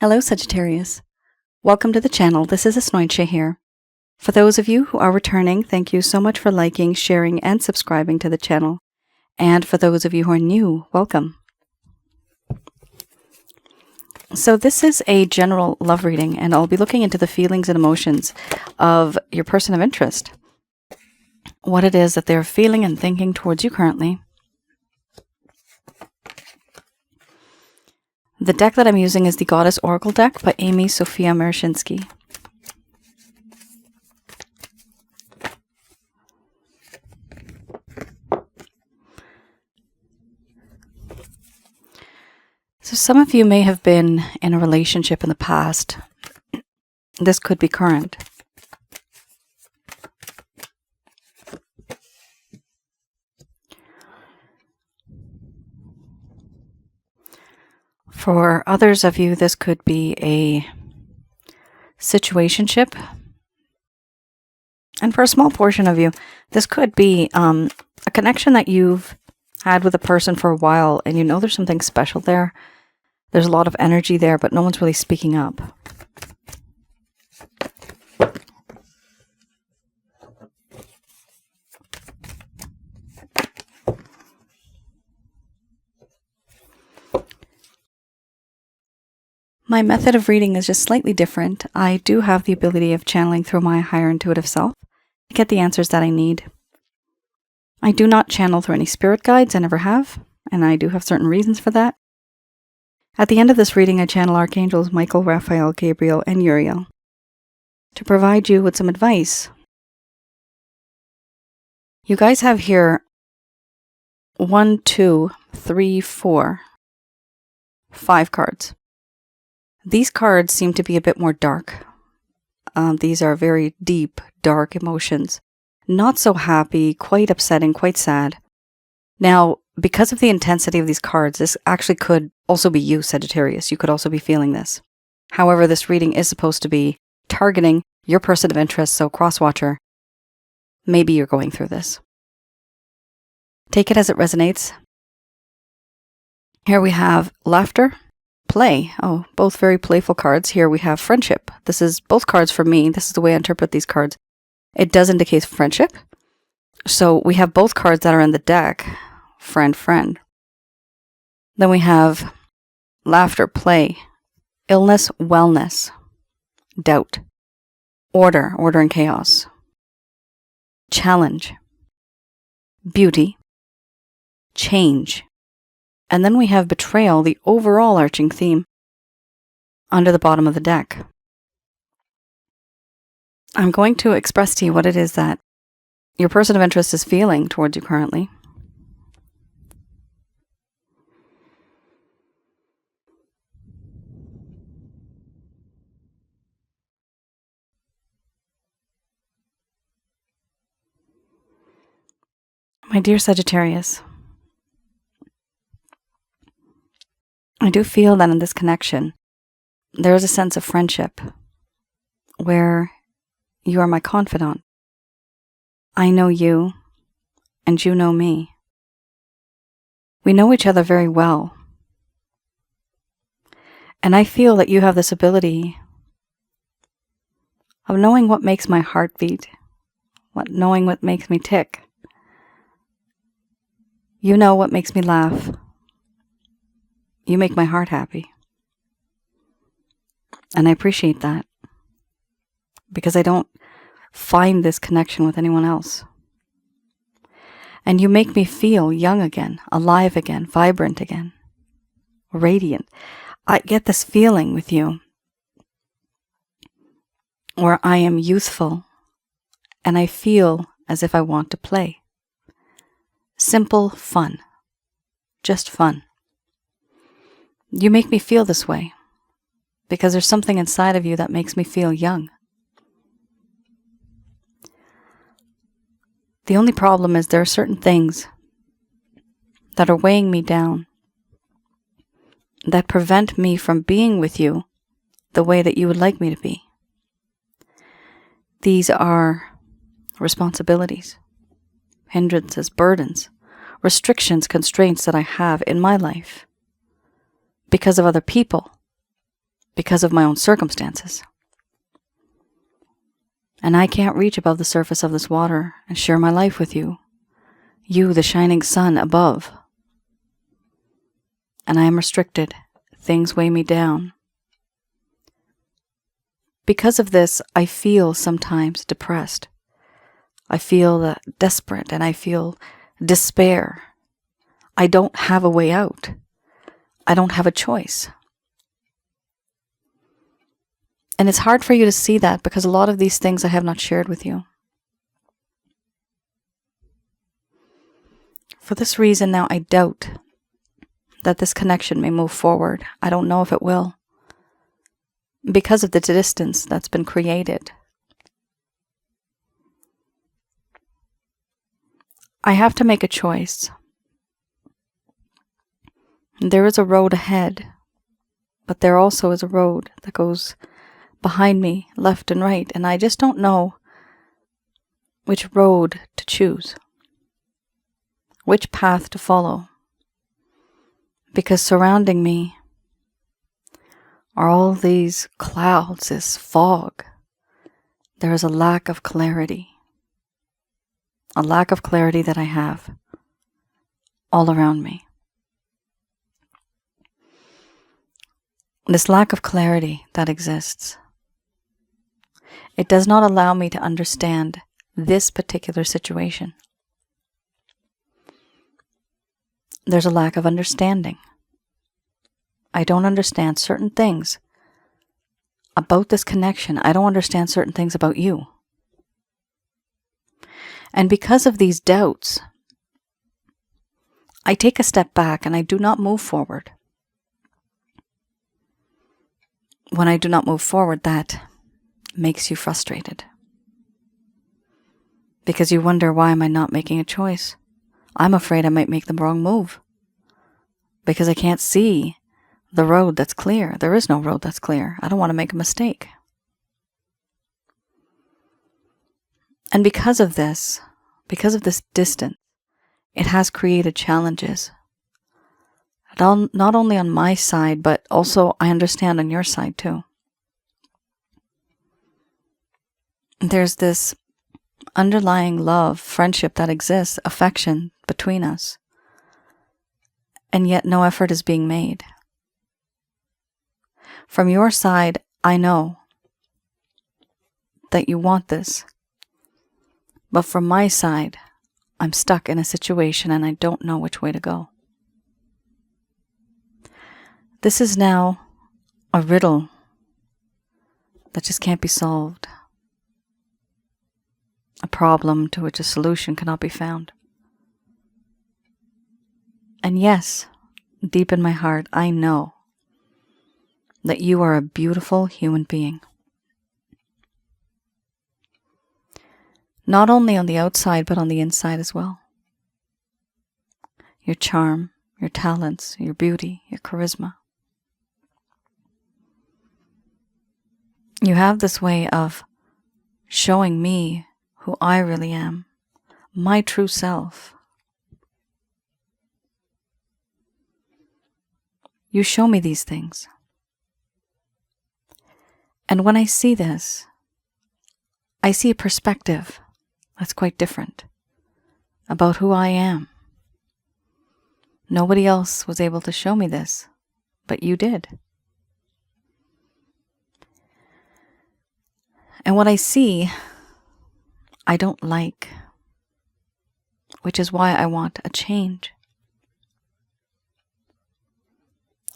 Hello, Sagittarius. Welcome to the channel. This is Asnointia here. For those of you who are returning, thank you so much for liking, sharing, and subscribing to the channel. And for those of you who are new, welcome. So this is a general love reading, and I'll be looking into the feelings and emotions of your person of interest. What it is that they're feeling and thinking towards you currently. The deck that I'm using is the Goddess Oracle deck by Amy Sophia Marashinsky. So some of you may have been in a relationship in the past. This could be current. For others of you, this could be a situationship. And for a small portion of you, this could be a connection that you've had with a person for a while, and you know there's something special there. There's a lot of energy there, but no one's really speaking up. My method of reading is just slightly different. I do have the ability of channeling through my higher intuitive self to get the answers that I need. I do not channel through any spirit guides, I never have, and I do have certain reasons for that. At the end of this reading, I channel Archangels Michael, Raphael, Gabriel, and Uriel to provide you with some advice. You guys have here 1, 2, 3, 4, 5 cards. These cards seem to be a bit more dark. These are very deep, dark emotions. Not so happy, quite upsetting, quite sad. Now, because of the intensity of these cards, this actually could also be you, Sagittarius. You could also be feeling this. However, this reading is supposed to be targeting your person of interest, so cross-watcher, maybe you're going through this. Take it as it resonates. Here we have laughter. Play. Oh, both very playful cards. Here we have friendship. This is both cards for me. This is the way I interpret these cards. It does indicate friendship. So we have both cards that are in the deck. Friend, friend. Then we have laughter, play, illness, wellness, doubt, order, order and chaos, challenge, beauty, change. And then we have betrayal, the overall arching theme, under the bottom of the deck. I'm going to express to you what it is that your person of interest is feeling towards you currently. My dear Sagittarius, I do feel that in this connection, there is a sense of friendship where you are my confidant. I know you, and you know me. We know each other very well. And I feel that you have this ability of knowing what makes my heart beat, knowing what makes me tick. You know what makes me laugh. You make my heart happy. And I appreciate that, because I don't find this connection with anyone else. And you make me feel young again, alive again, vibrant again, radiant. I get this feeling with you where I am youthful and I feel as if I want to play. Simple fun. Just fun. You make me feel this way because there's something inside of you that makes me feel young. The only problem is there are certain things that are weighing me down that prevent me from being with you the way that you would like me to be. These are responsibilities, hindrances, burdens, restrictions, constraints that I have in my life because of other people, because of my own circumstances. And I can't reach above the surface of this water and share my life with you. You, the shining sun above. And I am restricted. Things weigh me down. Because of this, I feel sometimes depressed. I feel desperate and I feel despair. I don't have a way out. I don't have a choice. And it's hard for you to see that because a lot of these things I have not shared with you. For this reason now I doubt that this connection may move forward. I don't know if it will. Because of the distance that's been created. I have to make a choice. There is a road ahead, but there also is a road that goes behind me, left and right, and I just don't know which road to choose, which path to follow, because surrounding me are all these clouds, this fog. There is a lack of clarity that I have all around me. This lack of clarity that exists, it does not allow me to understand this particular situation. There's a lack of understanding. I don't understand certain things about this connection. I don't understand certain things about you. And because of these doubts, I take a step back and I do not move forward. When I do not move forward, that makes you frustrated. Because you wonder, why am I not making a choice? I'm afraid I might make the wrong move. Because I can't see the road that's clear. There is no road that's clear. I don't want to make a mistake. And because of this distance, it has created challenges. Not only on my side, but also I understand on your side too. There's this underlying love, friendship that exists, affection between us. And yet no effort is being made. From your side, I know that you want this. But from my side, I'm stuck in a situation and I don't know which way to go. This is now a riddle that just can't be solved. A problem to which a solution cannot be found. And yes, deep in my heart, I know that you are a beautiful human being. Not only on the outside, but on the inside as well. Your charm, your talents, your beauty, your charisma. You have this way of showing me who I really am, my true self. You show me these things. And when I see this, I see a perspective that's quite different about who I am. Nobody else was able to show me this, but you did. And what I see, I don't like, which is why I want a change.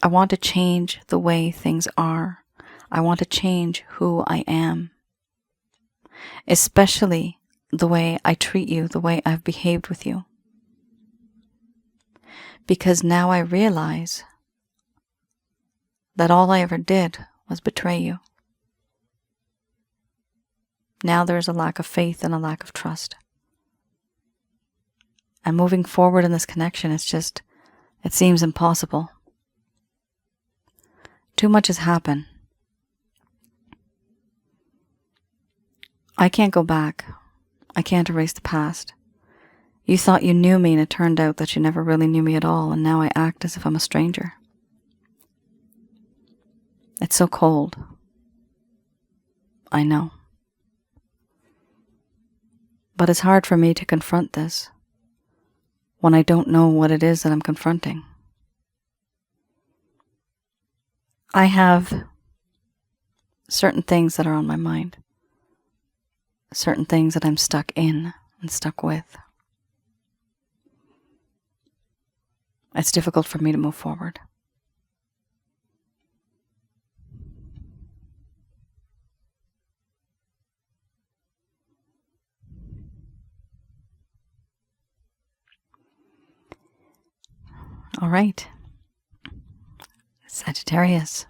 I want to change the way things are. I want to change who I am. Especially the way I treat you, the way I've behaved with you. Because now I realize that all I ever did was betray you. Now there's a lack of faith and a lack of trust. And moving forward in this connection, it seems impossible. Too much has happened. I can't go back. I can't erase the past. You thought you knew me and it turned out that you never really knew me at all, and now I act as if I'm a stranger. It's so cold. I know. But it's hard for me to confront this when I don't know what it is that I'm confronting. I have certain things that are on my mind, certain things that I'm stuck in and stuck with. It's difficult for me to move forward. All right, Sagittarius.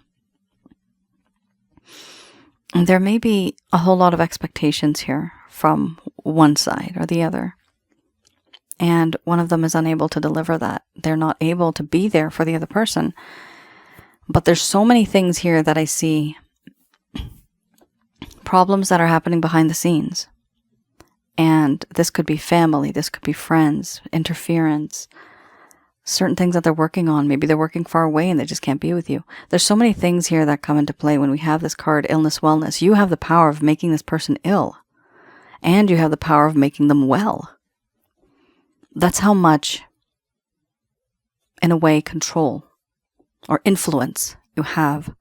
There may be a whole lot of expectations here from one side or the other. And one of them is unable to deliver that. They're not able to be there for the other person. But there's so many things here that I see. Problems that are happening behind the scenes. And this could be family, this could be friends, interference, certain things that they're working on. Maybe they're working far away and they just can't be with you. There's so many things here that come into play when we have this card, illness, wellness. You have the power of making this person ill. And you have the power of making them well. That's how much, in a way, control or influence you have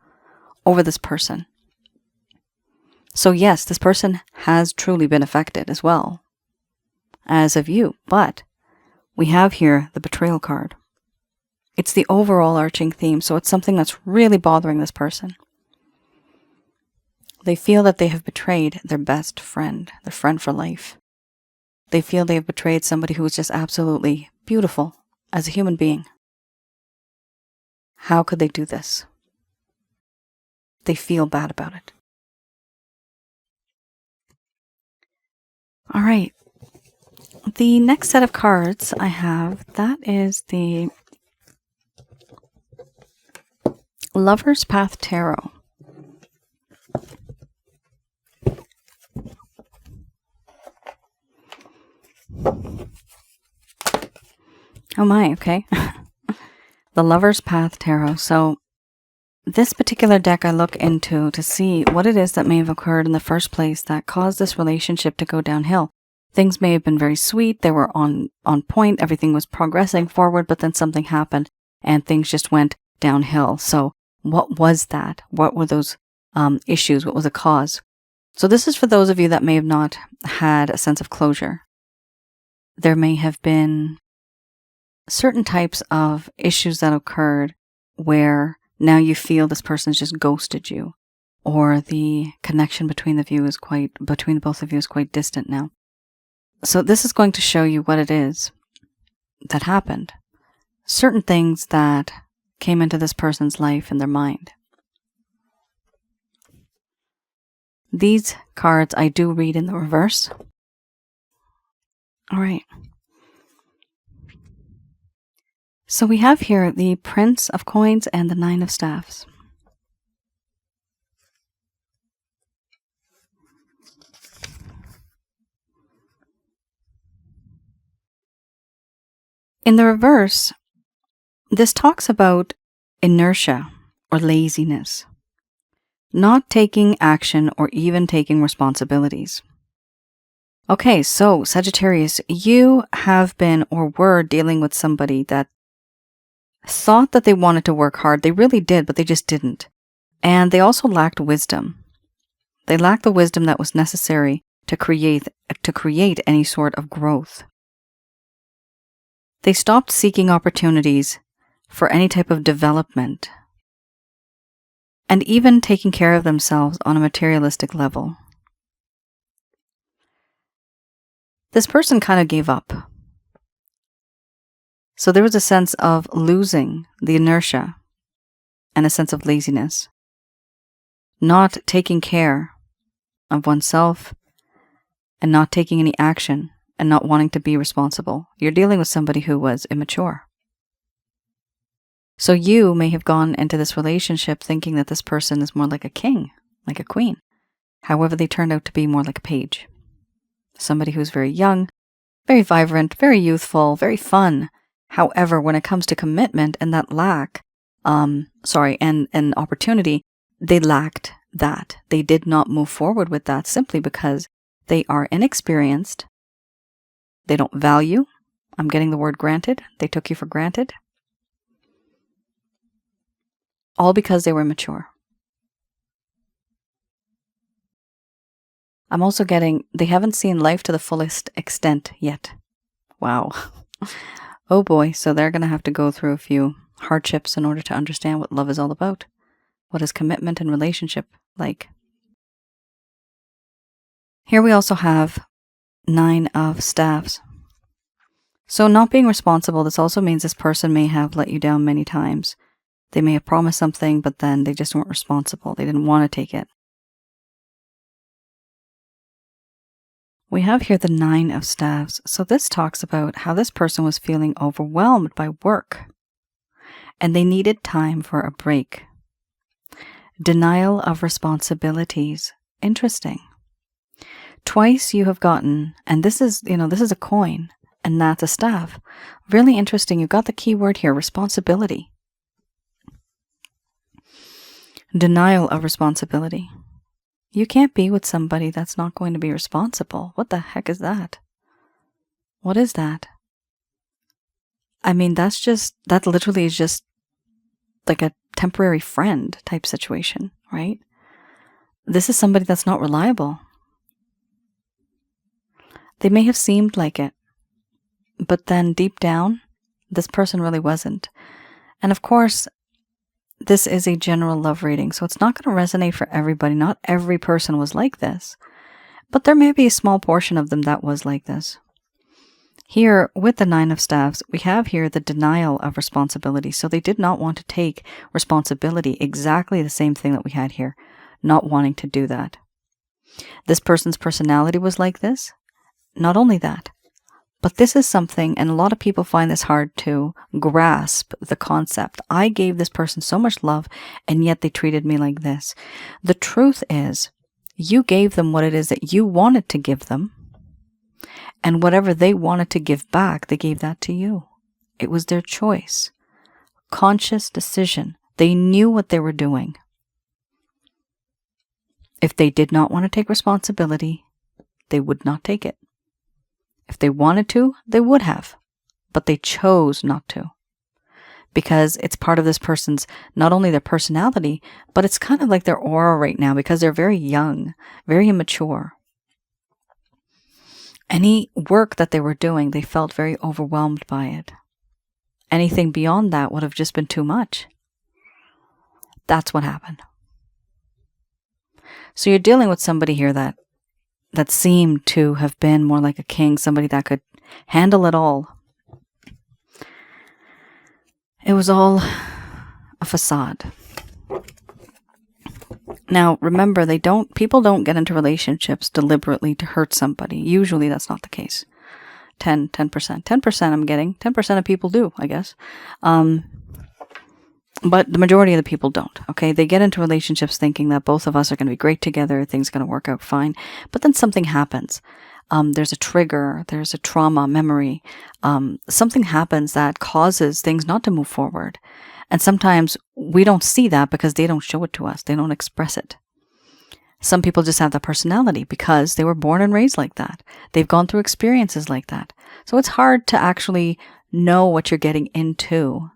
over this person. So yes, this person has truly been affected as well as of you, but we have here the betrayal card. It's the overall arching theme, so it's something that's really bothering this person. They feel that they have betrayed their best friend, their friend for life. They feel they have betrayed somebody who is just absolutely beautiful as a human being. How could they do this? They feel bad about it. All right. The next set of cards I have, that is the Lover's Path Tarot. Oh my, okay. The Lover's Path Tarot. So this particular deck I look into to see what it is that may have occurred in the first place that caused this relationship to go downhill. Things may have been very sweet, they were on point, everything was progressing forward, but then something happened and things just went downhill. So what was that? What were those issues? What was the cause? So this is for those of you that may have not had a sense of closure. There may have been certain types of issues that occurred where now you feel this person's just ghosted you, or the connection between the both of you is quite distant now. So this is going to show you what it is that happened. Certain things that came into this person's life and their mind. These cards I do read in the reverse. All right. So we have here the Prince of Coins and the Nine of Staffs. In the reverse, this talks about inertia or laziness, not taking action or even taking responsibilities. Okay, so Sagittarius, you have been or were dealing with somebody that thought that they wanted to work hard. They really did, but they just didn't. And they also lacked wisdom. They lacked the wisdom that was necessary to create any sort of growth. They stopped seeking opportunities for any type of development and even taking care of themselves on a materialistic level. This person kind of gave up. So there was a sense of losing the inertia and a sense of laziness, not taking care of oneself and not taking any action and not wanting to be responsible. You're dealing with somebody who was immature. So you may have gone into this relationship thinking that this person is more like a king, like a queen. However, they turned out to be more like a page. Somebody who's very young, very vibrant, very youthful, very fun. However, when it comes to commitment and that lack, and opportunity, they lacked that. They did not move forward with that simply because they are inexperienced. They don't value. I'm getting the word granted. They took you for granted. All because they were immature. I'm also getting, they haven't seen life to the fullest extent yet. Wow. Oh boy, so they're going to have to go through a few hardships in order to understand what love is all about. What is commitment and relationship like? Here we also have 9 of Staves. So not being responsible, this also means this person may have let you down many times. They may have promised something, but then they just weren't responsible. They didn't want to take it. We have here the 9 of Staves. So this talks about how this person was feeling overwhelmed by work and they needed time for a break. Denial of responsibilities. Interesting. Twice you have gotten, and this is, this is a coin and that's a staff. Really interesting. You got the key word here, responsibility. Denial of responsibility. You can't be with somebody that's not going to be responsible. What the heck is that? What is that? I mean, that literally is just like a temporary friend type situation, right? This is somebody that's not reliable. They may have seemed like it, but then deep down, this person really wasn't. And of course, this is a general love reading, so it's not going to resonate for everybody. Not every person was like this, but there may be a small portion of them that was like this. Here, with the 9 of Staves, we have here the denial of responsibility. So they did not want to take responsibility, exactly the same thing that we had here, not wanting to do that. This person's personality was like this. Not only that, but this is something, and a lot of people find this hard to grasp the concept. I gave this person so much love, and yet they treated me like this. The truth is, you gave them what it is that you wanted to give them, and whatever they wanted to give back, they gave that to you. It was their choice. Conscious decision. They knew what they were doing. If they did not want to take responsibility, they would not take it. If they wanted to, they would have, but they chose not to. Because it's part of this person's, not only their personality, but it's kind of like their aura right now because they're very young, very immature. Any work that they were doing, they felt very overwhelmed by it. Anything beyond that would have just been too much. That's what happened. So you're dealing with somebody here that seemed to have been more like a king, somebody that could handle it all. It was all a facade. Now, remember, people don't get into relationships deliberately to hurt somebody. Usually that's not the case. 10%. 10% I'm getting. 10% of people do, I guess. But the majority of the people don't, okay? They get into relationships thinking that both of us are going to be great together, things are going to work out fine. But then something happens. There's a trigger, there's a trauma, memory. Something happens that causes things not to move forward. And sometimes we don't see that because they don't show it to us. They don't express it. Some people just have that personality because they were born and raised like that. They've gone through experiences like that. So it's hard to actually know what you're getting into.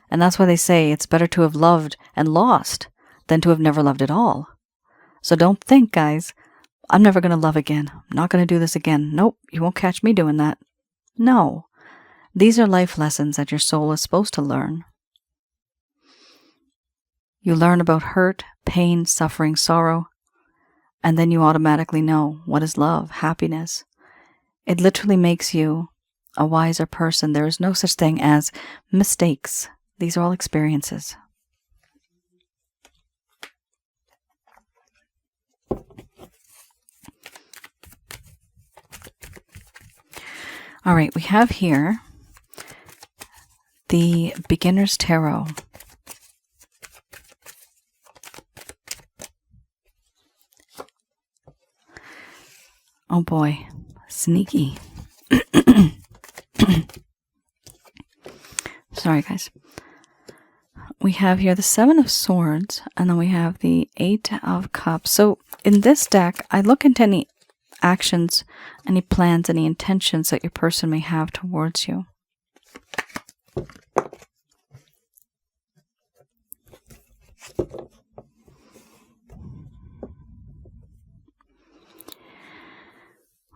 And that's why they say it's better to have loved and lost than to have never loved at all. So don't think, guys, I'm never going to love again. I'm not going to do this again. Nope, you won't catch me doing that. No. These are life lessons that your soul is supposed to learn. You learn about hurt, pain, suffering, sorrow, and then you automatically know what is love, happiness. It literally makes you a wiser person. There is no such thing as mistakes. These are all experiences. All right, we have here the Beginner's Tarot. Oh boy, sneaky. Sorry, guys. we have here the Seven of Swords, and then we have the Eight of Cups. So in this deck, I look into any actions, any plans, any intentions that your person may have towards you.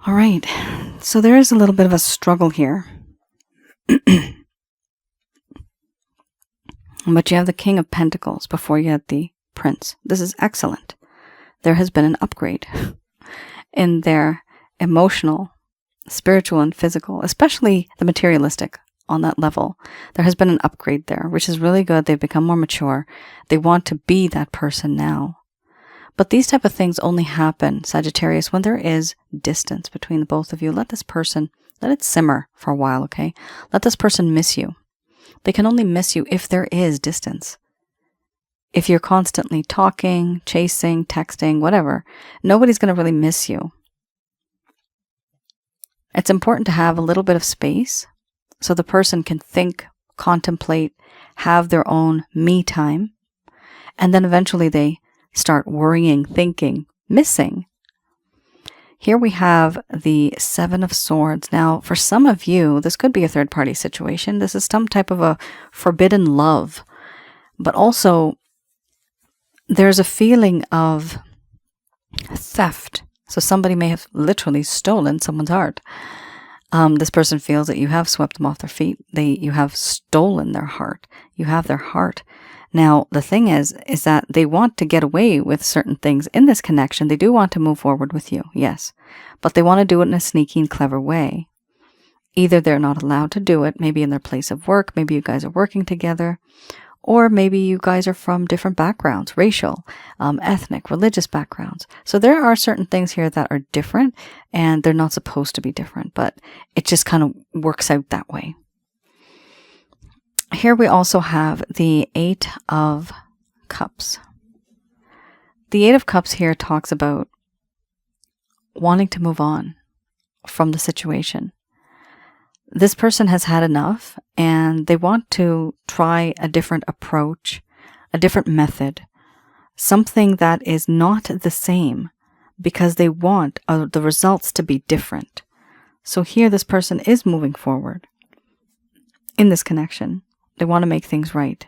All right, so there is a little bit of a struggle here. But you have the King of Pentacles before you have the Prince. This is excellent. There has been an upgrade in their emotional, spiritual, and physical, especially the materialistic on that level. There has been an upgrade there, which is really good. They've become more mature. They want to be that person now. But these type of things only happen, Sagittarius, when there is distance between the both of you. Let this person, let it simmer for a while, okay? Let this person miss you. They can only miss you if there is distance. If you're constantly talking, chasing, texting, whatever, nobody's going to really miss you. It's important to have a little bit of space so the person can think, contemplate, have their own me time, and then eventually they start worrying, thinking, missing. Here we have the Seven of Swords. Now, for some of you, this could be a third-party situation. This is some type of a forbidden love. But also, there's a feeling of theft. So somebody may have literally stolen someone's heart. This person feels that you have swept them off their feet. You have stolen their heart. You have their heart. Now, the thing is that they want to get away with certain things in this connection. They do want to move forward with you, yes. But they want to do it in a sneaky and clever way. Either they're not allowed to do it, maybe in their place of work, maybe you guys are working together, or maybe you guys are from different backgrounds, racial, ethnic, religious backgrounds. So there are certain things here that are different, and they're not supposed to be different, but it just kind of works out that way. Here we also have the Eight of Cups. The Eight of Cups here talks about wanting to move on from the situation. This person has had enough and they want to try a different approach, a different method, something that is not the same because they want the results to be different. So here this person is moving forward in this connection. They want to make things right.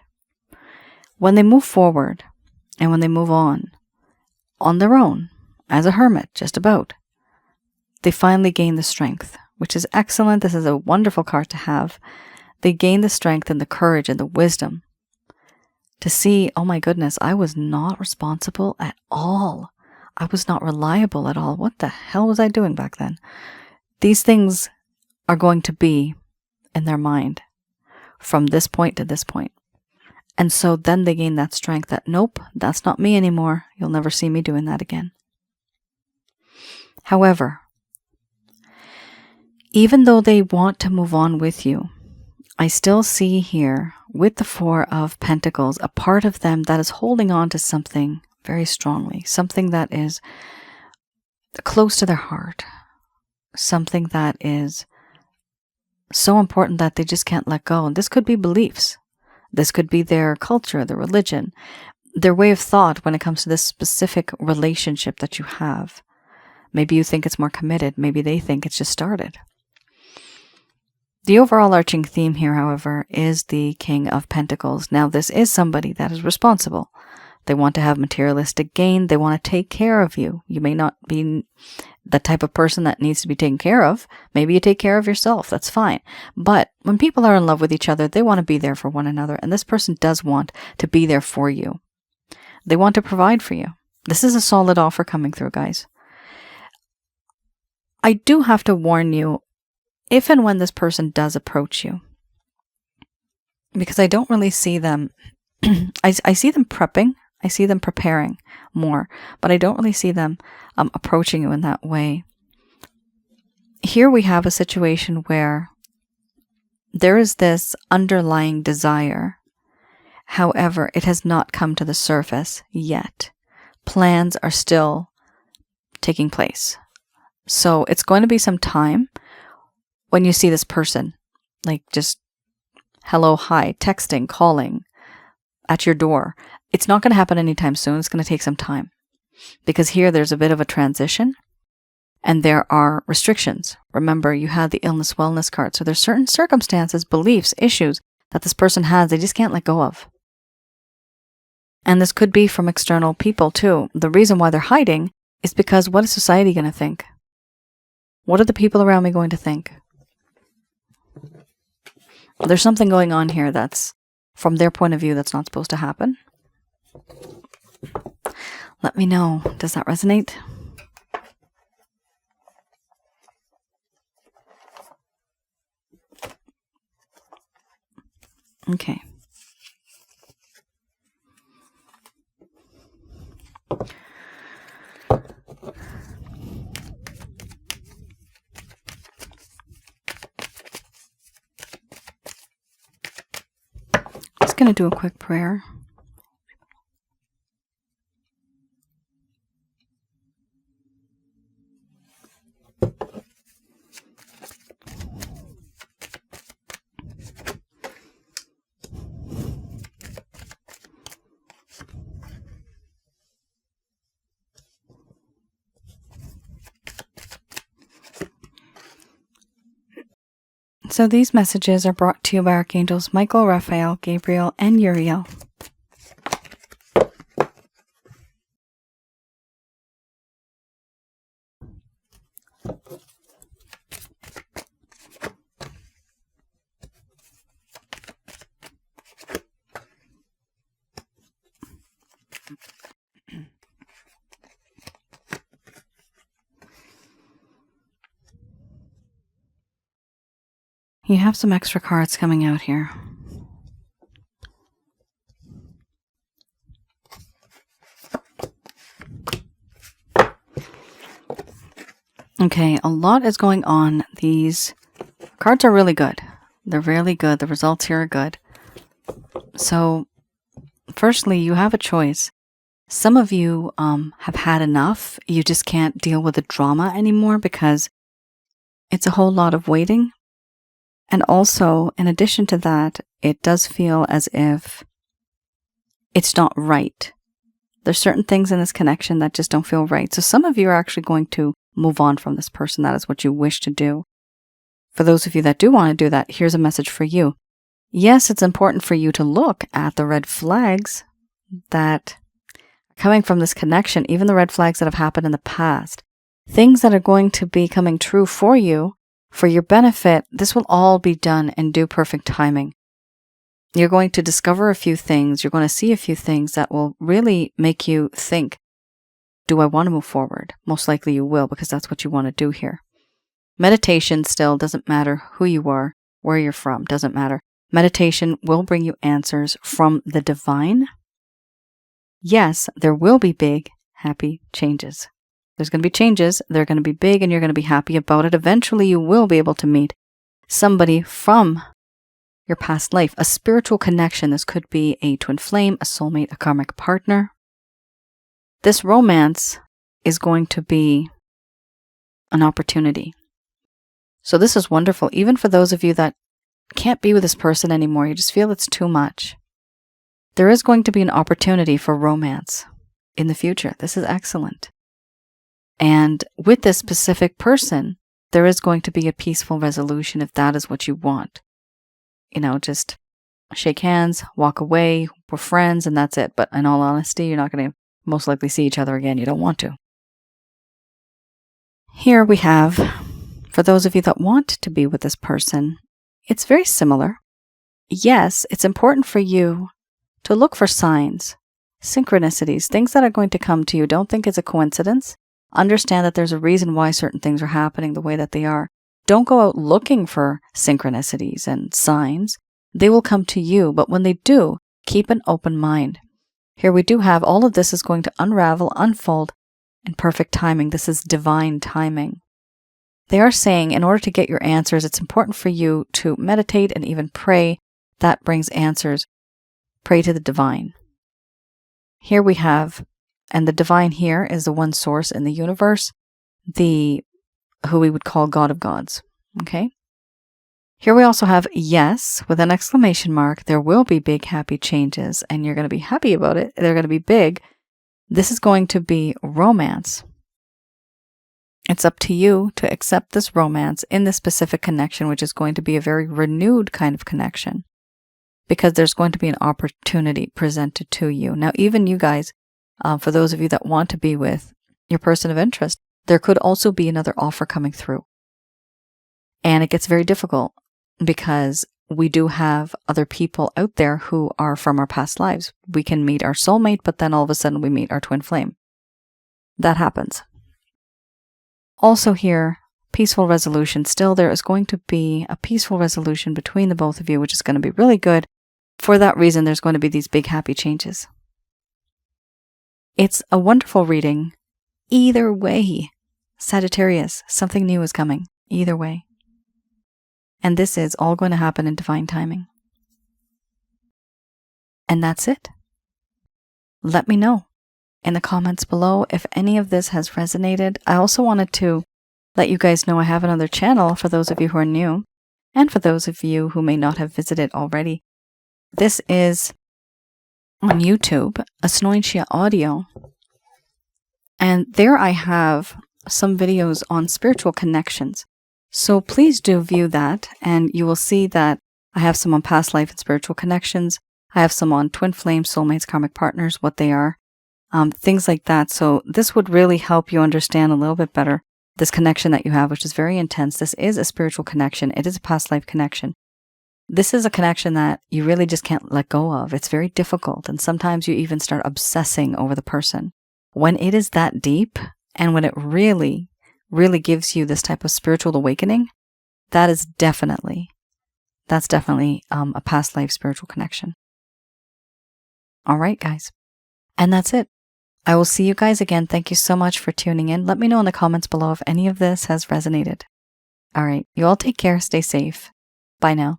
When they move forward and when they move on their own, as a hermit, just about, they finally gain the strength, which is excellent. This is a wonderful card to have. They gain the strength and the courage and the wisdom to see, oh my goodness, I was not responsible at all. I was not reliable at all. What the hell was I doing back then? These things are going to be in their mind from this point to this point. And so then they gain that strength that, nope, that's not me anymore. You'll never see me doing that again. However, even though they want to move on with you, I still see here with the Four of Pentacles, a part of them that is holding on to something very strongly, something that is close to their heart, something that is so important that they just can't let go. And this could be beliefs. This could be their culture, their religion, their way of thought when it comes to this specific relationship that you have. Maybe you think it's more committed. Maybe they think it's just started. The overall arching theme here, however, is the King of Pentacles. Now, this is somebody that is responsible. They want to have materialistic gain. They want to take care of you. You may not be the type of person that needs to be taken care of. Maybe you take care of yourself. That's fine. But when people are in love with each other, they want to be there for one another. And this person does want to be there for you. They want to provide for you. This is a solid offer coming through, guys. I do have to warn you, if and when this person does approach you, because I don't really see them, I see them prepping, I see them preparing more, but I don't really see them approaching you in that way. Here we have a situation where there is this underlying desire. However, it has not come to the surface yet. Plans are still taking place. So it's going to be some time when you see this person, like just hello, hi, texting, calling, at your door. It's not going to happen anytime soon. It's going to take some time. Because here there's a bit of a transition and there are restrictions. Remember, you had the illness wellness card. So there's certain circumstances, beliefs, issues that this person has they just can't let go of. And this could be from external people too. The reason why they're hiding is because what is society going to think? What are the people around me going to think? There's something going on here that's, from their point of view, that's not supposed to happen. Let me know. Does that resonate? Okay. Just going to do a quick prayer. So these messages are brought to you by Archangels Michael, Raphael, Gabriel, and Uriel. You have some extra cards coming out here. Okay, a lot is going on. These cards are really good. They're really good. The results here are good. So, firstly, you have a choice. Some of you have had enough. You just can't deal with the drama anymore because it's a whole lot of waiting. And also, in addition to that, it does feel as if it's not right. There's certain things in this connection that just don't feel right. So some of you are actually going to move on from this person. That is what you wish to do. For those of you that do want to do that, here's a message for you. Yes, it's important for you to look at the red flags that are coming from this connection, even the red flags that have happened in the past. Things that are going to be coming true for you, for your benefit. This will all be done in due perfect timing. You're going to discover a few things. You're going to see a few things that will really make you think, do I want to move forward? Most likely you will, because that's what you want to do here. Meditation still doesn't matter who you are, where you're from, doesn't matter. Meditation will bring you answers from the divine. Yes, there will be big, happy changes. There's going to be changes. They're going to be big and you're going to be happy about it. Eventually, you will be able to meet somebody from your past life, a spiritual connection. This could be a twin flame, a soulmate, a karmic partner. This romance is going to be an opportunity. So this is wonderful. Even for those of you that can't be with this person anymore, you just feel it's too much. There is going to be an opportunity for romance in the future. This is excellent. And with this specific person, there is going to be a peaceful resolution if that is what you want. You know, just shake hands, walk away, we're friends, and that's it. But in all honesty, you're not going to most likely see each other again. You don't want to. Here we have, for those of you that want to be with this person, it's very similar. Yes, it's important for you to look for signs, synchronicities, things that are going to come to you. Don't think it's a coincidence. Understand that there's a reason why certain things are happening the way that they are. Don't go out looking for synchronicities and signs. They will come to you, but when they do, keep an open mind. Here we do have all of this is going to unravel, unfold in perfect timing. This is divine timing. They are saying in order to get your answers, it's important for you to meditate and even pray. That brings answers. Pray to the divine. Here we have, and the divine here is the one source in the universe, who we would call God of gods. Okay? Here we also have yes with an exclamation mark. There will be big happy changes and you're going to be happy about it. They're going to be big. This is going to be romance. It's up to you to accept this romance in this specific connection, which is going to be a very renewed kind of connection, because there's going to be an opportunity presented to you. Now, even you guys, for those of you that want to be with your person of interest, there could also be another offer coming through. And it gets very difficult because we do have other people out there who are from our past lives. We can meet our soulmate, but then all of a sudden we meet our twin flame. That happens. Also here, peaceful resolution. Still, there is going to be a peaceful resolution between the both of you, which is going to be really good. For that reason, there's going to be these big happy changes. It's a wonderful reading. Either way, Sagittarius, something new is coming. Either way. And this is all going to happen in divine timing. And that's it. Let me know in the comments below if any of this has resonated. I also wanted to let you guys know I have another channel for those of you who are new and for those of you who may not have visited already. This is on YouTube, Asnointia Audio. And there I have some videos on spiritual connections. So please do view that, and you will see that I have some on past life and spiritual connections. I have some on twin flames, soulmates, karmic partners, what they are, things like that. So this would really help you understand a little bit better this connection that you have, which is very intense. This is a spiritual connection. It is a past life connection. This is a connection that you really just can't let go of. It's very difficult, and sometimes you even start obsessing over the person. When it is that deep, and when it really gives you this type of spiritual awakening, that's definitely a past life spiritual connection. All right, guys. And that's it. I will see you guys again. Thank you so much for tuning in. Let me know in the comments below if any of this has resonated. All right. You all take care. Stay safe. Bye now.